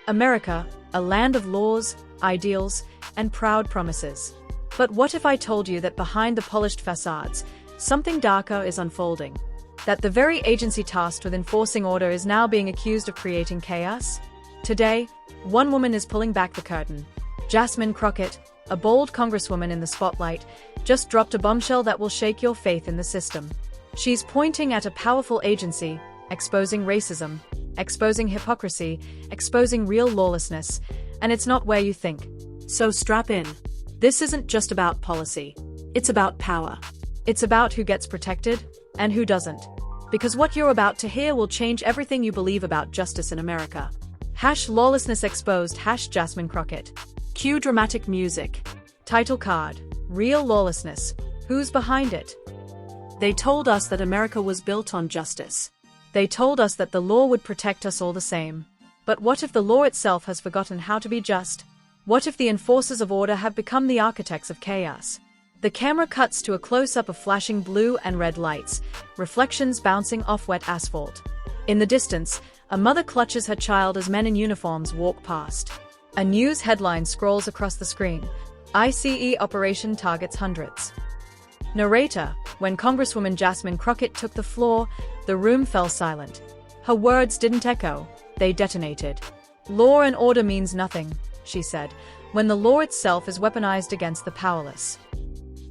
America, a land of laws, ideals, and proud promises. But what if I told you that behind the polished facades, something darker is unfolding? That the very agency tasked with enforcing order is now being accused of creating chaos? Today, one woman is pulling back the curtain. Jasmine Crockett, a bold congresswoman in the spotlight, just dropped a bombshell that will shake your faith in the system. She's pointing at a powerful agency, exposing racism, exposing hypocrisy, exposing real lawlessness, and it's not where you think. So strap in. This isn't just about policy. It's about power. It's about who gets protected and who doesn't. Because what you're about to hear will change everything you believe about justice in America. #Lawlessness exposed #Jasmine Crockett. Cue dramatic music. Title card. Real lawlessness. Who's behind it? They told us that America was built on justice. They told us that the law would protect us all the same. But what if the law itself has forgotten how to be just? What if the enforcers of order have become the architects of chaos? The camera cuts to a close-up of flashing blue and red lights, reflections bouncing off wet asphalt. In the distance, a mother clutches her child as men in uniforms walk past. A news headline scrolls across the screen. ICE operation targets hundreds. Narrator: when Congresswoman Jasmine Crockett took the floor, the room fell silent. Her words didn't echo, they detonated. Law and order means nothing, she said, when the law itself is weaponized against the powerless.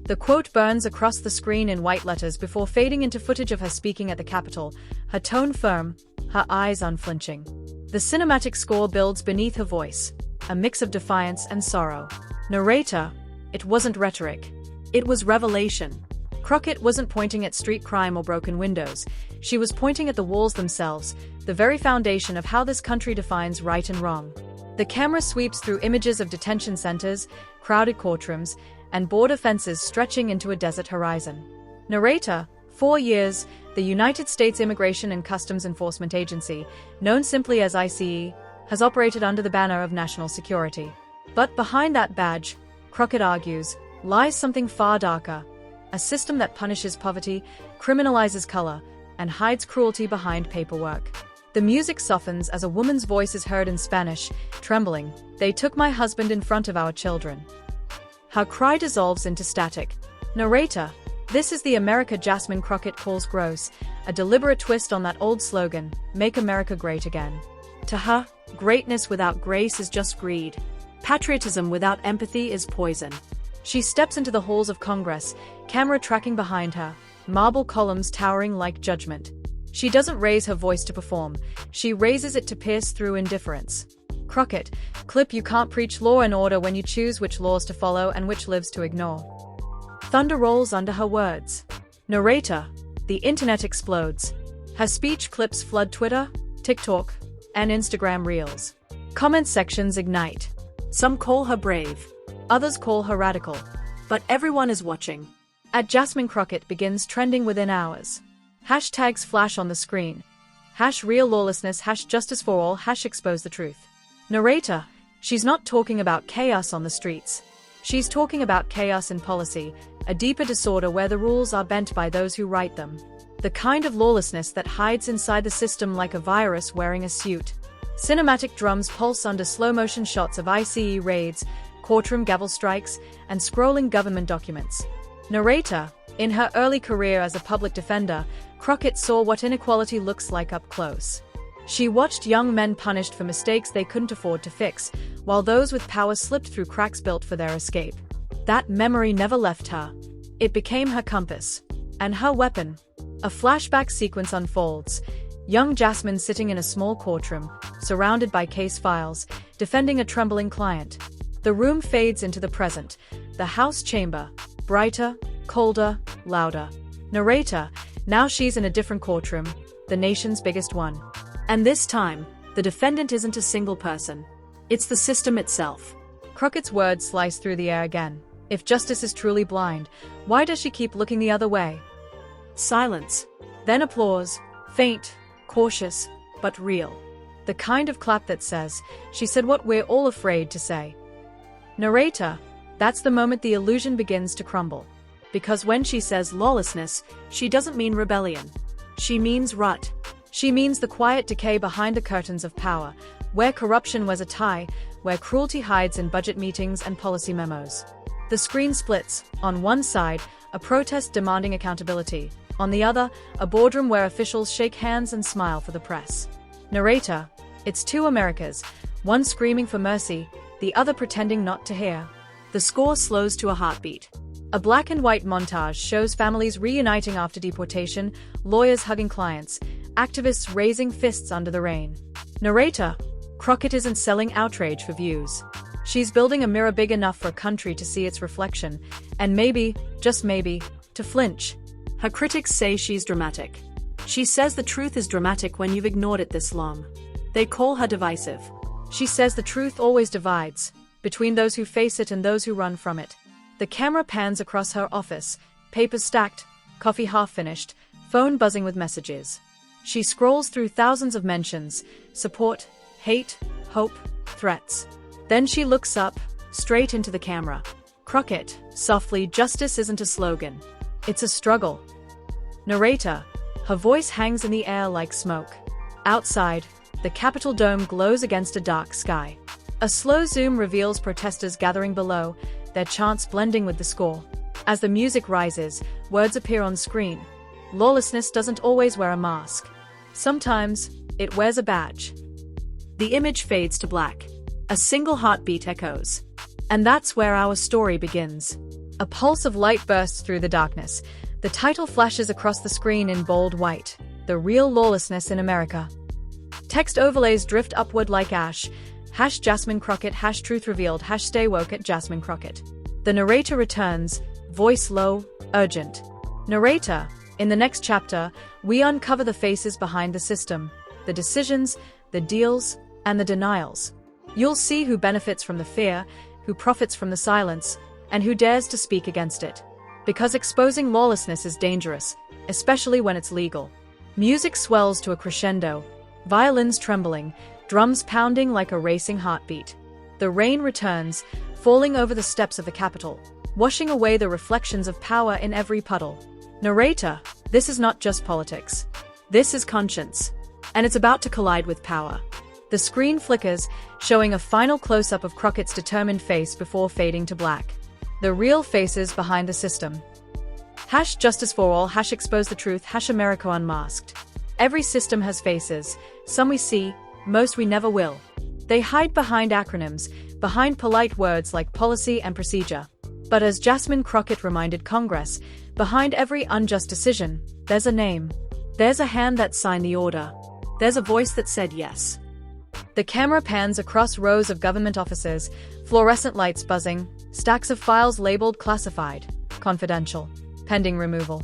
The quote burns across the screen in white letters before fading into footage of her speaking at the Capitol, her tone firm, her eyes unflinching. The cinematic score builds beneath her voice, a mix of defiance and sorrow. Narrator: it wasn't rhetoric. It was revelation. Crockett wasn't pointing at street crime or broken windows. She was pointing at the walls themselves, the very foundation of how this country defines right and wrong. The camera sweeps through images of detention centers, crowded courtrooms, and border fences stretching into a desert horizon. Narrator: 4 years, the United States Immigration and Customs Enforcement Agency, known simply as ICE, has operated under the banner of national security. But behind that badge, Crockett argues, lies something far darker. A system that punishes poverty, criminalizes color, and hides cruelty behind paperwork. The music softens as a woman's voice is heard in Spanish, trembling. They took my husband in front of our children. Her cry dissolves into static. Narrator: this is the America Jasmine Crockett calls gross, a deliberate twist on that old slogan, make America great again. To her, greatness without grace is just greed. Patriotism without empathy is poison. She steps into the halls of Congress, camera tracking behind her, marble columns towering like judgment. She doesn't raise her voice to perform, she raises it to pierce through indifference. Crockett, clip: you can't preach law and order when you choose which laws to follow and which lives to ignore. Thunder rolls under her words. Narrator: the internet explodes. Her speech clips flood Twitter, TikTok, and Instagram Reels. Comment sections ignite. Some call her brave. Others call her radical. But everyone is watching. @Jasmine Crockett begins trending within hours. Hashtags flash on the screen. #real lawlessness, #justice for all, #expose the truth. Narrator: she's not talking about chaos on the streets. She's talking about chaos in policy, a deeper disorder where the rules are bent by those who write them. The kind of lawlessness that hides inside the system like a virus wearing a suit. Cinematic drums pulse under slow-motion shots of ICE raids, courtroom gavel strikes, and scrolling government documents. Narrator: in her early career as a public defender, Crockett saw what inequality looks like up close. She watched young men punished for mistakes they couldn't afford to fix, while those with power slipped through cracks built for their escape. That memory never left her. It became her compass. And her weapon. A flashback sequence unfolds. Young Jasmine sitting in a small courtroom, surrounded by case files, defending a trembling client. The room fades into the present, the House chamber, brighter, colder, louder. Narrator: now she's in a different courtroom, the nation's biggest one. And this time, the defendant isn't a single person. It's the system itself. Crockett's words slice through the air again. If justice is truly blind, why does she keep looking the other way? Silence. Then applause. Faint, cautious, but real. The kind of clap that says, she said what we're all afraid to say. Narrator: that's the moment the illusion begins to crumble. Because when she says lawlessness, she doesn't mean rebellion. She means rut. She means the quiet decay behind the curtains of power, where corruption wears a tie, where cruelty hides in budget meetings and policy memos. The screen splits. On one side, a protest demanding accountability. On the other, a boardroom where officials shake hands and smile for the press. Narrator: it's two Americas, one screaming for mercy, the other pretending not to hear. The score slows to a heartbeat. A black and white montage shows families reuniting after deportation, lawyers hugging clients, activists raising fists under the rain. Narrator: Crockett isn't selling outrage for views. She's building a mirror big enough for a country to see its reflection, and maybe, just maybe, to flinch. Her critics say she's dramatic. She says the truth is dramatic when you've ignored it this long. They call her divisive. She says the truth always divides, between those who face it and those who run from it. The camera pans across her office, papers stacked, coffee half finished, phone buzzing with messages. She scrolls through thousands of mentions: support, hate, hope, threats. Then she looks up, straight into the camera. Crockett, softly: justice isn't a slogan. It's a struggle. Narrator: her voice hangs in the air like smoke. Outside, the Capitol dome glows against a dark sky. A slow zoom reveals protesters gathering below, their chants blending with the score. As the music rises, words appear on screen. Lawlessness doesn't always wear a mask. Sometimes, it wears a badge. The image fades to black. A single heartbeat echoes. And that's where our story begins. A pulse of light bursts through the darkness. The title flashes across the screen in bold white: The Real Lawlessness in America. Text overlays drift upward like ash. #Jasmine Crockett, #truth revealed, #stay woke at Jasmine Crockett. The narrator returns, voice low, urgent. Narrator: in the next chapter, we uncover the faces behind the system, the decisions, the deals, and the denials. You'll see who benefits from the fear, who profits from the silence, and who dares to speak against it. Because exposing lawlessness is dangerous, especially when it's legal. Music swells to a crescendo, violins trembling, drums pounding like a racing heartbeat. The rain returns, falling over the steps of the Capitol, washing away the reflections of power in every puddle. Narrator: this is not just politics. This is conscience. And it's about to collide with power. The screen flickers, showing a final close-up of Crockett's determined face before fading to black. The real faces behind the system. #justice for all, #expose the truth, #America unmasked. Every system has faces, some we see, most we never will. They hide behind acronyms, behind polite words like policy and procedure. But as Jasmine Crockett reminded Congress, behind every unjust decision, there's a name. There's a hand that signed the order. There's a voice that said yes. The camera pans across rows of government offices, fluorescent lights buzzing, stacks of files labeled classified, confidential, pending removal.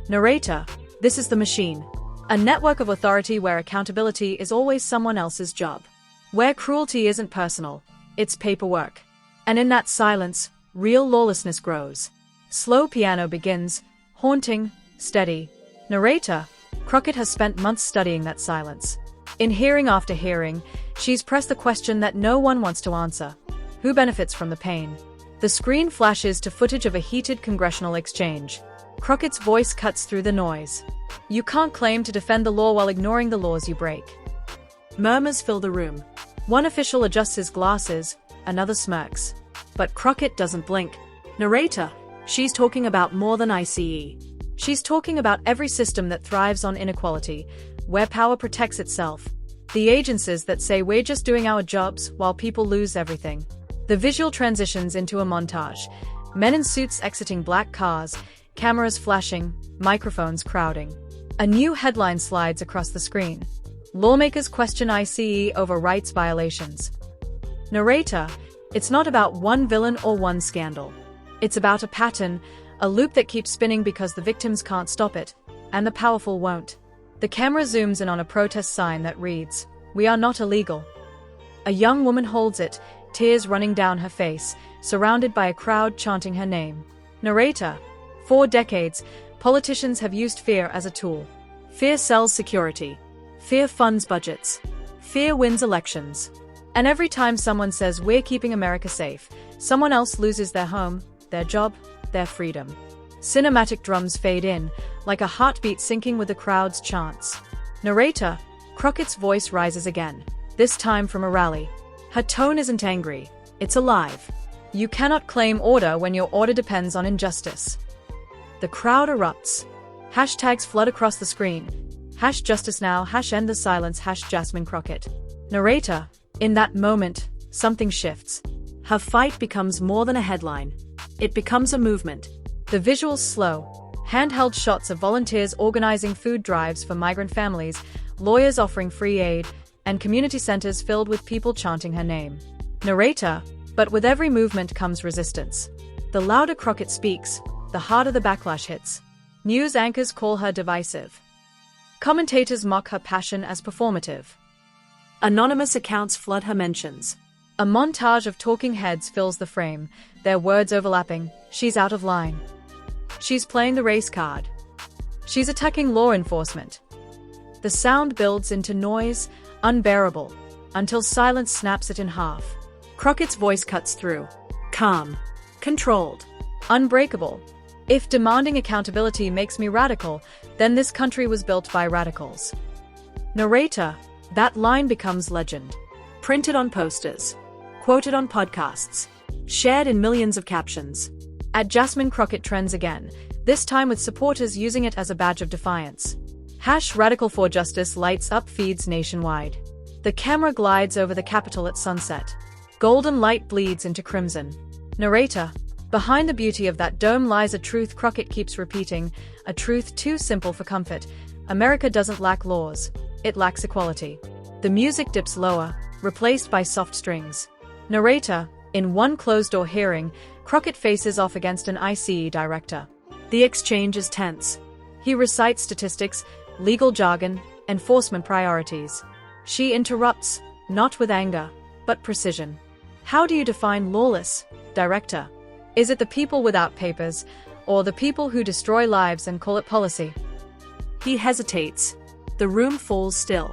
Narrator: this is the machine. A network of authority where accountability is always someone else's job. Where cruelty isn't personal, it's paperwork. And in that silence, real lawlessness grows. Slow piano begins, haunting, steady. Narrator: Crockett has spent months studying that silence. In hearing after hearing, she's pressed the question that no one wants to answer. Who benefits from the pain? The screen flashes to footage of a heated congressional exchange. Crockett's voice cuts through the noise. You can't claim to defend the law while ignoring the laws you break. Murmurs fill the room. One official adjusts his glasses, another smirks. But Crockett doesn't blink. Narrator: she's talking about more than ICE. She's talking about every system that thrives on inequality, where power protects itself. The agencies that say we're just doing our jobs while people lose everything. The visual transitions into a montage. Men in suits exiting black cars, cameras flashing, microphones crowding. A new headline slides across the screen. Lawmakers question ICE over rights violations. Narrator: it's not about one villain or one scandal. It's about a pattern, a loop that keeps spinning because the victims can't stop it, and the powerful won't. The camera zooms in on a protest sign that reads, "We are not illegal." A young woman holds it, tears running down her face, surrounded by a crowd chanting her name. Narrator: for decades, politicians have used fear as a tool. Fear sells security. Fear funds budgets. Fear wins elections. And every time someone says we're keeping America safe, someone else loses their home, their job, their freedom. Cinematic drums fade in, like a heartbeat syncing with the crowd's chants. Narrator, Crockett's voice rises again, this time from a rally. Her tone isn't angry, it's alive. You cannot claim order when your order depends on injustice. The crowd erupts. Hashtags flood across the screen. #Justice Now, #End the Silence, #Jasmine Crockett. Narrator, in that moment, something shifts. Her fight becomes more than a headline. It becomes a movement. The visuals slow. Handheld shots of volunteers organizing food drives for migrant families, lawyers offering free aid, and community centers filled with people chanting her name. Narrator, but with every movement comes resistance. The louder Crockett speaks, the harder the backlash hits. News anchors call her divisive. Commentators mock her passion as performative. Anonymous accounts flood her mentions. A montage of talking heads fills the frame, their words overlapping. She's out of line. She's playing the race card. She's attacking law enforcement. The sound builds into noise, unbearable, until silence snaps it in half. Crockett's voice cuts through. Calm. Controlled. Unbreakable. If demanding accountability makes me radical, then this country was built by radicals. Narrator, that line becomes legend. Printed on posters. Quoted on podcasts. Shared in millions of captions. Jasmine Crockett trends again, this time with supporters using it as a badge of defiance. #Radical for Justice lights up feeds nationwide. The camera glides over the Capitol at sunset. Golden light bleeds into crimson. Narrator, behind the beauty of that dome lies a truth Crockett keeps repeating, a truth too simple for comfort. America doesn't lack laws, it lacks equality. The music dips lower, replaced by soft strings. Narrator, in one closed-door hearing, Crockett faces off against an ICE director. The exchange is tense. He recites statistics, legal jargon, enforcement priorities. She interrupts, not with anger, but precision. How do you define lawless, director? Is it the people without papers, or the people who destroy lives and call it policy? He hesitates. The room falls still.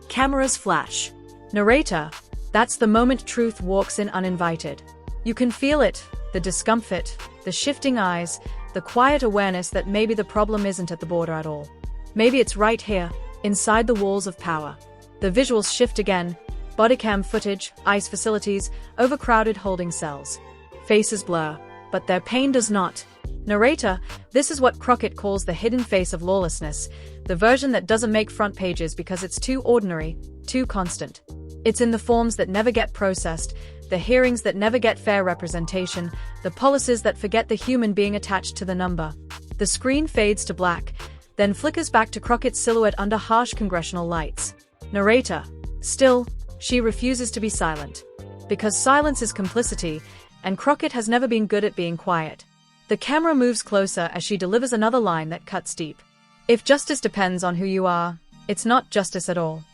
Cameras flash. Narrator, that's the moment truth walks in uninvited. You can feel it, the discomfort, the shifting eyes, the quiet awareness that maybe the problem isn't at the border at all. Maybe it's right here, inside the walls of power. The visuals shift again. Bodycam footage, ICE facilities, overcrowded holding cells. Faces blur, but their pain does not. Narrator, this is what Crockett calls the hidden face of lawlessness, the version that doesn't make front pages because it's too ordinary, too constant. It's in the forms that never get processed, the hearings that never get fair representation, the policies that forget the human being attached to the number. The screen fades to black, then flickers back to Crockett's silhouette under harsh congressional lights. Narrator, still, she refuses to be silent. Because silence is complicity, and Crockett has never been good at being quiet. The camera moves closer as she delivers another line that cuts deep. If justice depends on who you are, it's not justice at all.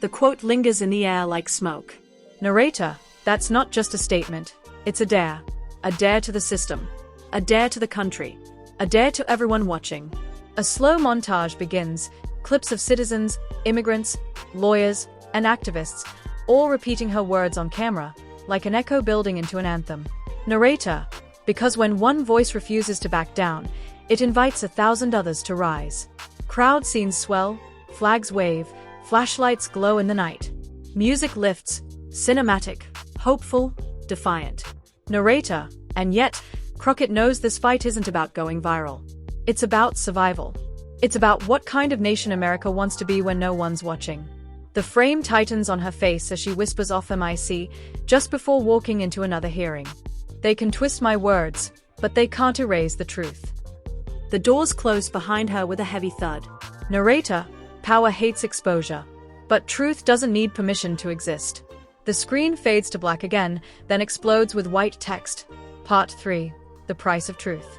The quote lingers in the air like smoke. Narrator, that's not just a statement, it's a dare. A dare to the system. A dare to the country. A dare to everyone watching. A slow montage begins, clips of citizens, immigrants, lawyers, and activists, all repeating her words on camera, like an echo building into an anthem. Narrator, because when one voice refuses to back down, it invites 1,000 others to rise. Crowd scenes swell, flags wave, flashlights glow in the night. Music lifts, cinematic, hopeful, defiant. Narrator, and yet, Crockett knows this fight isn't about going viral. It's about survival. It's about what kind of nation America wants to be when no one's watching. The frame tightens on her face as she whispers off MIC, just before walking into another hearing. They can twist my words, but they can't erase the truth. The doors close behind her with a heavy thud. Narrator, power hates exposure. But truth doesn't need permission to exist. The screen fades to black again, then explodes with white text. Part 3. The Price of Truth.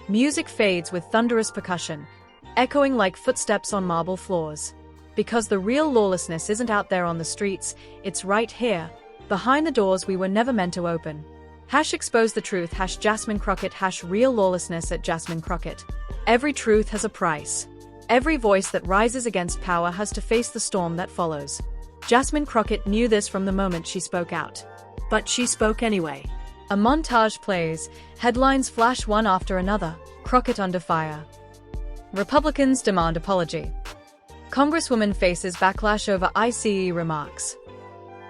Music fades with thunderous percussion, echoing like footsteps on marble floors. Because the real lawlessness isn't out there on the streets, it's right here, behind the doors we were never meant to open. #expose the truth, #Jasmine Crockett, #real lawlessness at Jasmine Crockett. Every truth has a price. Every voice that rises against power has to face the storm that follows. Jasmine Crockett knew this from the moment she spoke out. But she spoke anyway. A montage plays, headlines flash one after another, Crockett under fire. Republicans demand apology. Congresswoman faces backlash over ICE remarks.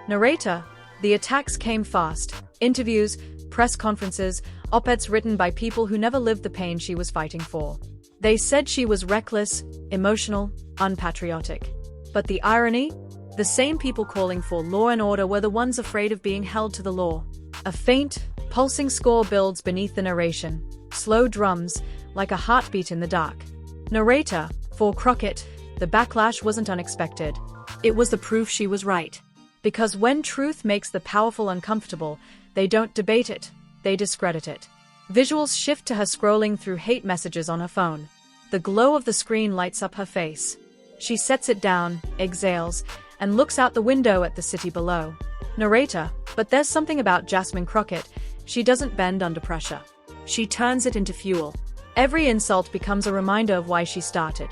Narrator: the attacks came fast. Interviews, press conferences, op-eds written by people who never lived the pain she was fighting for. They said she was reckless, emotional, unpatriotic. But the irony? The same people calling for law and order were the ones afraid of being held to the law. A faint, pulsing score builds beneath the narration. Slow drums, like a heartbeat in the dark. Narrator: for Crockett, the backlash wasn't unexpected. It was the proof she was right. Because when truth makes the powerful uncomfortable, they don't debate it, they discredit it. Visuals shift to her scrolling through hate messages on her phone. The glow of the screen lights up her face. She sets it down, exhales, and looks out the window at the city below. Narrator: but there's something about Jasmine Crockett. She doesn't bend under pressure. She turns it into fuel. Every insult becomes a reminder of why she started.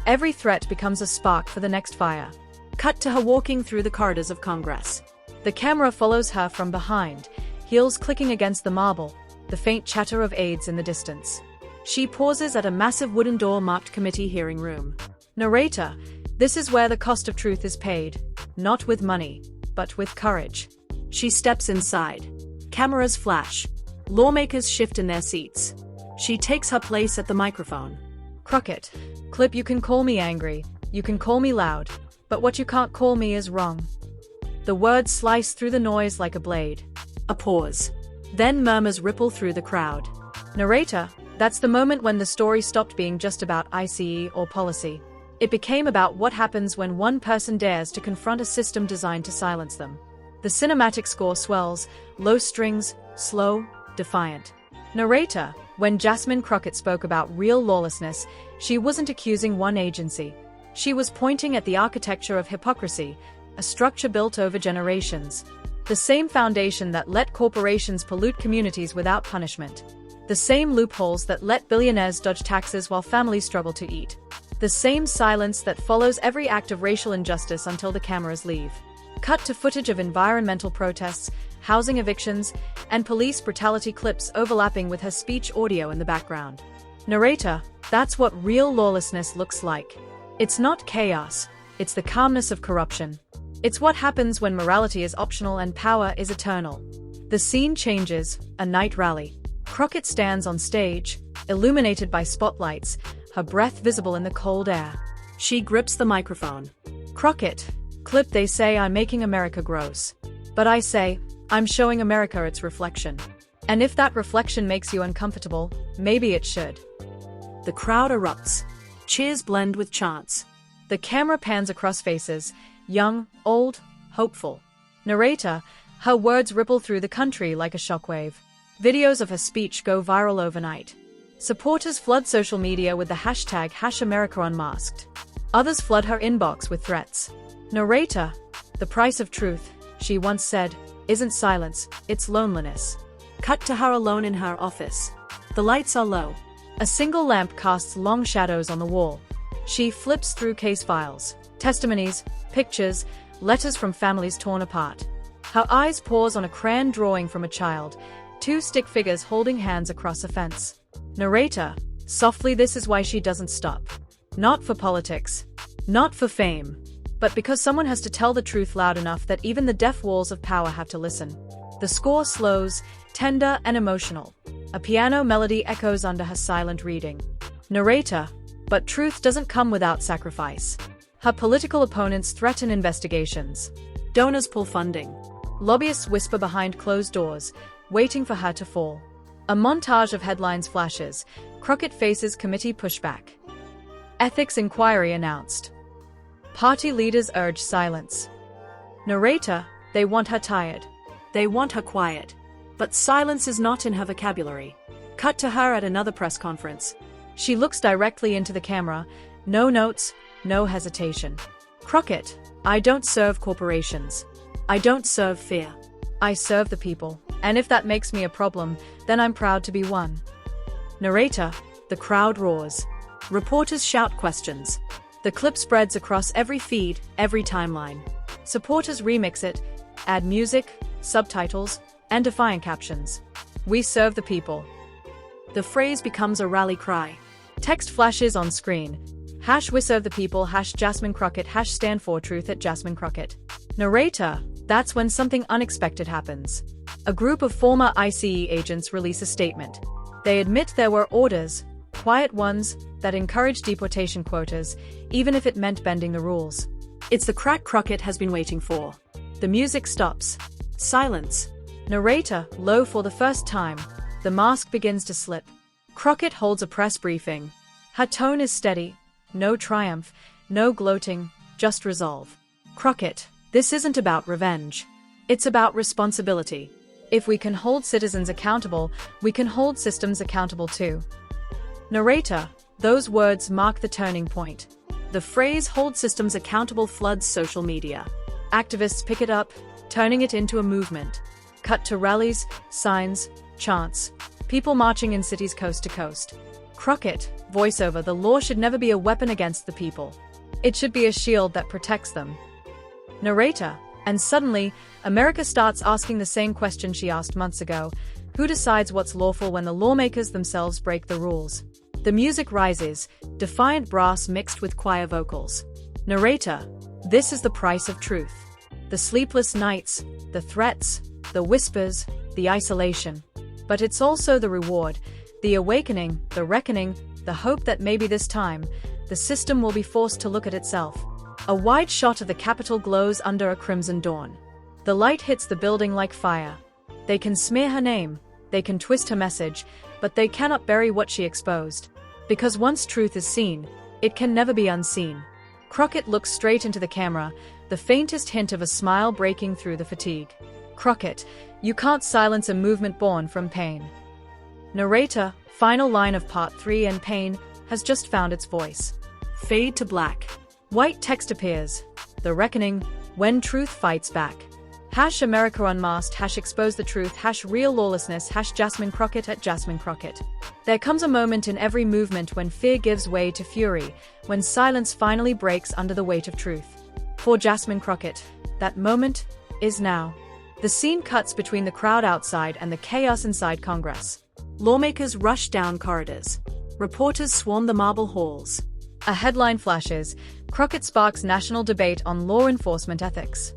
Every threat becomes a spark for the next fire. Cut to her walking through the corridors of Congress. The camera follows her from behind, heels clicking against the marble, the faint chatter of aides in the distance. She pauses at a massive wooden door marked committee hearing room. Narrator: this is where the cost of truth is paid, not with money, but with courage. She steps inside. Cameras flash. Lawmakers shift in their seats. She takes her place at the microphone. Crockett: clip, you can call me angry, you can call me loud, but what you can't call me is wrong. The words slice through the noise like a blade. A pause. Then murmurs ripple through the crowd. Narrator: that's the moment when the story stopped being just about ICE or policy. It became about what happens when one person dares to confront a system designed to silence them. The cinematic score swells, low strings, slow, defiant. Narrator: when Jasmine Crockett spoke about real lawlessness, she wasn't accusing one agency. She was pointing at the architecture of hypocrisy, a structure built over generations. The same foundation that let corporations pollute communities without punishment. The same loopholes that let billionaires dodge taxes while families struggle to eat. The same silence that follows every act of racial injustice until the cameras leave. Cut to footage of environmental protests, housing evictions, and police brutality clips overlapping with her speech audio in the background. Narrator: that's what real lawlessness looks like. It's not chaos, it's the calmness of corruption. It's what happens when morality is optional and power is eternal. The scene changes, a night rally. Crockett stands on stage, illuminated by spotlights, her breath visible in the cold air. She grips the microphone. Crockett: clip, they say I'm making America gross. But I say, I'm showing America its reflection. And if that reflection makes you uncomfortable, maybe it should. The crowd erupts. Cheers blend with chants. The camera pans across faces, young, old, hopeful. Narrator: her words ripple through the country like a shockwave. Videos of her speech go viral overnight. Supporters flood social media with the hashtag #AmericaUnmasked. Others flood her inbox with threats. Narrator: the price of truth, she once said, isn't silence, it's loneliness. Cut to her alone in her office. The lights are low. A single lamp casts long shadows on the wall. She flips through case files, testimonies, pictures, letters from families torn apart. Her eyes pause on a crayon drawing from a child, two stick figures holding hands across a fence. Narrator: softly, this is why she doesn't stop. Not for politics. Not for fame. But because someone has to tell the truth loud enough that even the deaf walls of power have to listen. The score slows, tender and emotional. A piano melody echoes under her silent reading. Narrator: but truth doesn't come without sacrifice. Her political opponents threaten investigations. Donors pull funding. Lobbyists whisper behind closed doors, waiting for her to fall. A montage of headlines flashes. Crockett faces committee pushback. Ethics inquiry announced. Party leaders urge silence. Narrator: they want her tired. They want her quiet. But silence is not in her vocabulary. Cut to her at another press conference. She looks directly into the camera, no notes, no hesitation. Crockett: I don't serve corporations. I don't serve fear. I serve the people, and if that makes me a problem, then I'm proud to be one. Narrator: the crowd roars. Reporters shout questions. The clip spreads across every feed, every timeline. Supporters remix it, add music, subtitles, and defiant captions. We serve the people. The phrase becomes a rally cry. Text flashes on screen. We serve the people. Jasmine Crockett. Stand for truth at Jasmine Crockett. Narrator, that's when something unexpected happens. A group of former ICE agents release a statement. They admit there were orders, quiet ones, that encouraged deportation quotas, even if it meant bending the rules. It's the crack Crockett has been waiting for. The music stops. Silence. Narrator, low for the first time. The mask begins to slip. Crockett holds a press briefing. Her tone is steady. No triumph, no gloating, just resolve. Crockett, this isn't about revenge. It's about responsibility. If we can hold citizens accountable, we can hold systems accountable too. Narrator, those words mark the turning point. The phrase "hold systems accountable" floods social media. Activists pick it up, turning it into a movement. Cut to rallies, signs, chants. People marching in cities coast to coast. Crockett, voiceover: the law should never be a weapon against the people. It should be a shield that protects them. Narrator, and suddenly, America starts asking the same question she asked months ago. Who decides what's lawful when the lawmakers themselves break the rules? The music rises, defiant brass mixed with choir vocals. Narrator, this is the price of truth. The sleepless nights, the threats, the whispers, the isolation. But it's also the reward, the awakening, the reckoning, the hope that maybe this time, the system will be forced to look at itself. A wide shot of the Capitol glows under a crimson dawn. The light hits the building like fire. They can smear her name, they can twist her message, but they cannot bury what she exposed. Because once truth is seen, it can never be unseen. Crockett looks straight into the camera, the faintest hint of a smile breaking through the fatigue. Crockett, you can't silence a movement born from pain. Narrator, final line of part 3, and pain has just found its voice. Fade to black. White text appears. The reckoning, when truth fights back. America Unmasked, expose the truth, real lawlessness, Jasmine Crockett at Jasmine Crockett. There comes a moment in every movement when fear gives way to fury, when silence finally breaks under the weight of truth. For Jasmine Crockett, that moment is now. The scene cuts between the crowd outside and the chaos inside Congress. Lawmakers rush down corridors. Reporters swarm the marble halls. A headline flashes: Crockett sparks national debate on law enforcement ethics.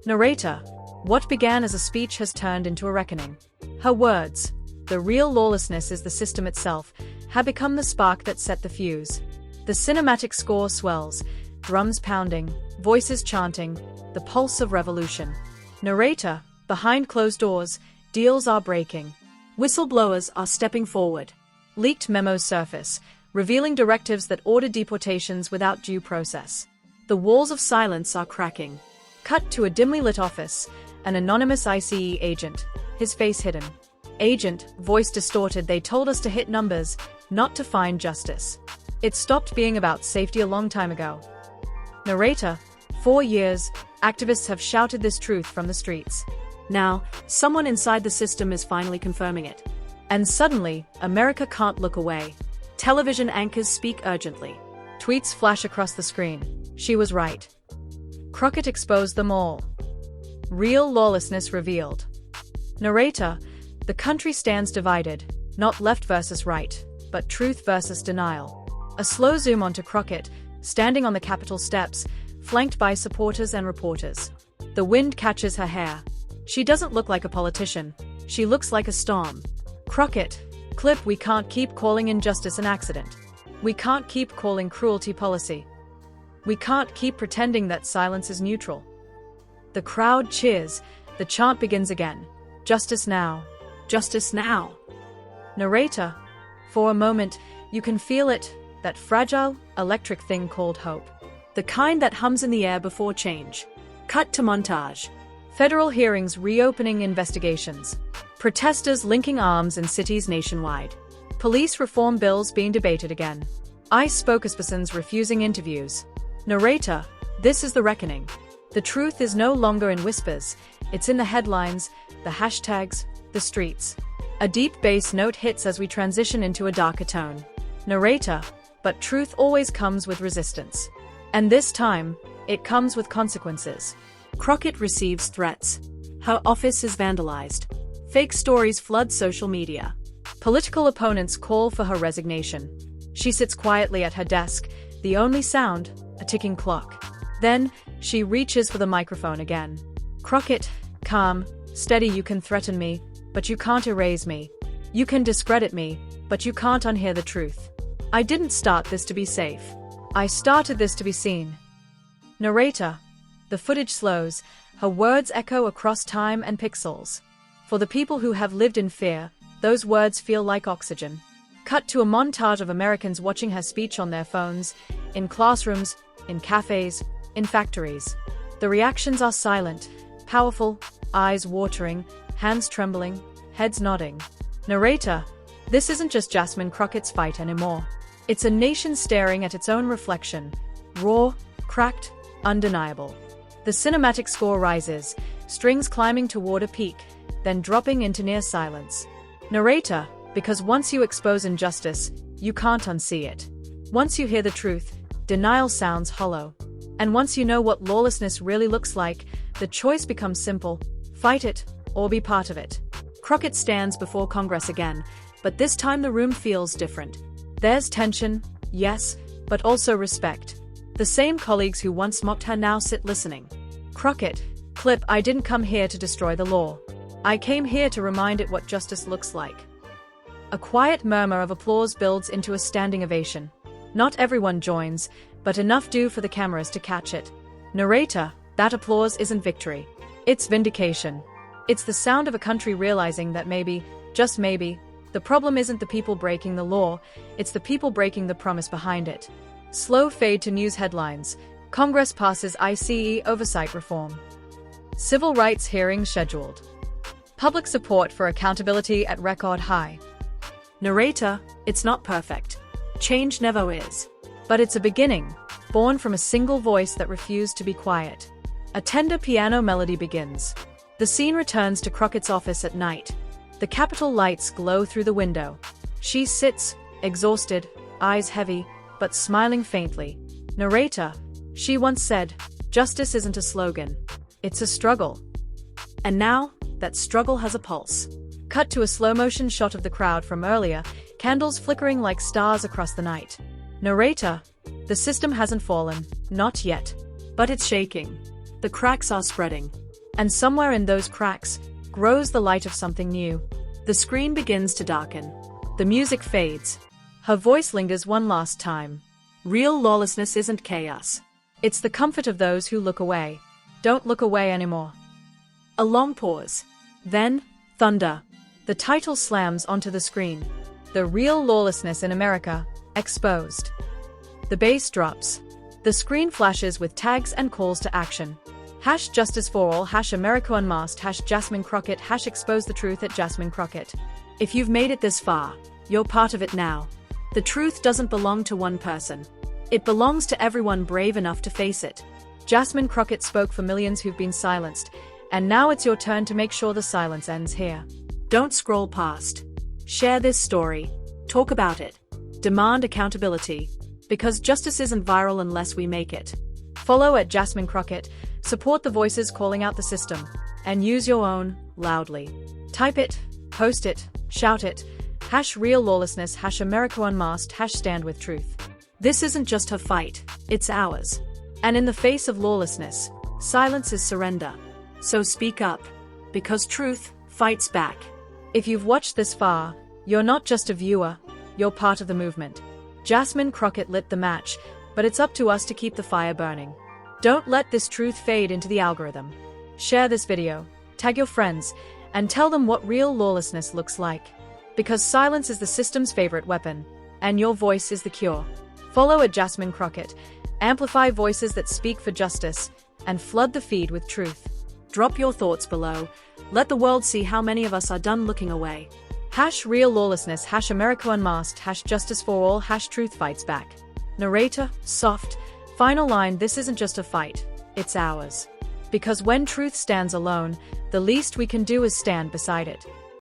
Narrator, what began as a speech has turned into a reckoning. Her words, the real lawlessness is the system itself, have become the spark that set the fuse. The cinematic score swells, drums pounding, voices chanting, the pulse of revolution. Narrator, behind closed doors, deals are breaking. Whistleblowers are stepping forward. Leaked memos surface, revealing directives that order deportations without due process. The walls of silence are cracking. Cut to a dimly lit office, an anonymous ICE agent, his face hidden. Agent, voice distorted: they told us to hit numbers, not to find justice. It stopped being about safety a long time ago. Narrator, 4 years, activists have shouted this truth from the streets. Now, someone inside the system is finally confirming it. And suddenly, America can't look away. Television anchors speak urgently. Tweets flash across the screen. She was right. Crockett exposed them all. Real lawlessness revealed. Narrator, the country stands divided, not left versus right, but truth versus denial. A slow zoom onto Crockett, standing on the Capitol steps, flanked by supporters and reporters. The wind catches her hair. She doesn't look like a politician. She looks like a storm. Crockett, clip: we can't keep calling injustice an accident. We can't keep calling cruelty policy. We can't keep pretending that silence is neutral. The crowd cheers. The chant begins again. Justice now. Justice now. Narrator, for a moment, you can feel it, that fragile, electric thing called hope. The kind that hums in the air before change. Cut to montage. Federal hearings reopening investigations. Protesters linking arms in cities nationwide. Police reform bills being debated again. ICE spokespersons refusing interviews. Narrator, this is the reckoning. The truth is no longer in whispers, it's in the headlines, the hashtags, the streets. A deep bass note hits as we transition into a darker tone. Narrator, but truth always comes with resistance. And this time, it comes with consequences. Crockett receives threats. Her office is vandalized. Fake stories flood social media. Political opponents call for her resignation. She sits quietly at her desk, The only sound, a ticking clock. Then, she reaches for the microphone again. Crockett, calm, steady. You can threaten me, but you can't erase me. You can discredit me, but you can't unhear the truth. I didn't start this to be safe. I started this to be seen. Narrator. The footage slows, her words echo across time and pixels. For the people who have lived in fear, those words feel like oxygen. Cut to a montage of Americans watching her speech on their phones, in classrooms, in cafes, in factories. The reactions are silent, powerful, eyes watering, hands trembling, heads nodding. Narrator. This isn't just Jasmine Crockett's fight anymore. It's a nation staring at its own reflection, raw, cracked, undeniable. The cinematic score rises, strings climbing toward a peak, then dropping into near silence. Narrator. Because once you expose injustice, you can't unsee it. Once you hear the truth, denial sounds hollow. And once you know what lawlessness really looks like, the choice becomes simple: fight it, or be part of it. Crockett stands before Congress again, but this time the room feels different. There's tension, yes, but also respect. The same colleagues who once mocked her now sit listening. Crockett. Clip. I didn't come here to destroy the law. I came here to remind it what justice looks like. A quiet murmur of applause builds into a standing ovation. Not everyone joins, but enough do for the cameras to catch it. Narrator. That applause isn't victory. It's vindication. It's the sound of a country realizing that maybe, just maybe, the problem isn't the people breaking the law, it's the people breaking the promise behind it. Slow fade to news headlines. Congress passes ICE oversight reform. Civil rights hearings scheduled. Public support for accountability at record high. Narrator. It's not perfect. Change never is. But it's a beginning, born from a single voice that refused to be quiet. A tender piano melody begins. The scene returns to Crockett's office at night. The Capitol lights glow through the window. She sits, exhausted, eyes heavy, but smiling faintly. Narrator. She once said, "Justice isn't a slogan. It's a struggle." And now, that struggle has a pulse. Cut to a slow-motion shot of the crowd from earlier, candles flickering like stars across the night. Narrator. The system hasn't fallen, not yet. But it's shaking. The cracks are spreading. And somewhere in those cracks, grows the light of something new. The screen begins to darken. The music fades. Her voice lingers one last time. Real lawlessness isn't chaos. It's the comfort of those who look away. Don't look away anymore. A long pause. Then, thunder. The title slams onto the screen. The real lawlessness in America, exposed. The bass drops. The screen flashes with tags and calls to action. #Justice for All, #America Unmasked, #Jasmine Crockett, #Expose the Truth at Jasmine Crockett. If you've made it this far, you're part of it now. The truth doesn't belong to one person. It belongs to everyone brave enough to face it. Jasmine Crockett spoke for millions who've been silenced, and now it's your turn to make sure the silence ends here. Don't scroll past. Share this story. Talk about it. Demand accountability. Because justice isn't viral unless we make it. Follow at Jasmine Crockett, support the voices calling out the system, and use your own, loudly. Type it, post it, shout it, #real lawlessness, #America Unmasked, #stand with truth. This isn't just her fight, it's ours. And in the face of lawlessness, silence is surrender. So speak up, because truth fights back. If you've watched this far, you're not just a viewer, you're part of the movement. Jasmine Crockett lit the match, but it's up to us to keep the fire burning. Don't let this truth fade into the algorithm. Share this video, tag your friends, and tell them what real lawlessness looks like. Because silence is the system's favorite weapon, and your voice is the cure. Follow at Jasmine Crockett, amplify voices that speak for justice, and flood the feed with truth. Drop your thoughts below. Let the world see how many of us are done looking away. #real lawlessness, #America Unmasked, #Justice for All, #Truth Fights Back. Narrator, soft, final line. This isn't just a fight, it's ours. Because when truth stands alone, the least we can do is stand beside it.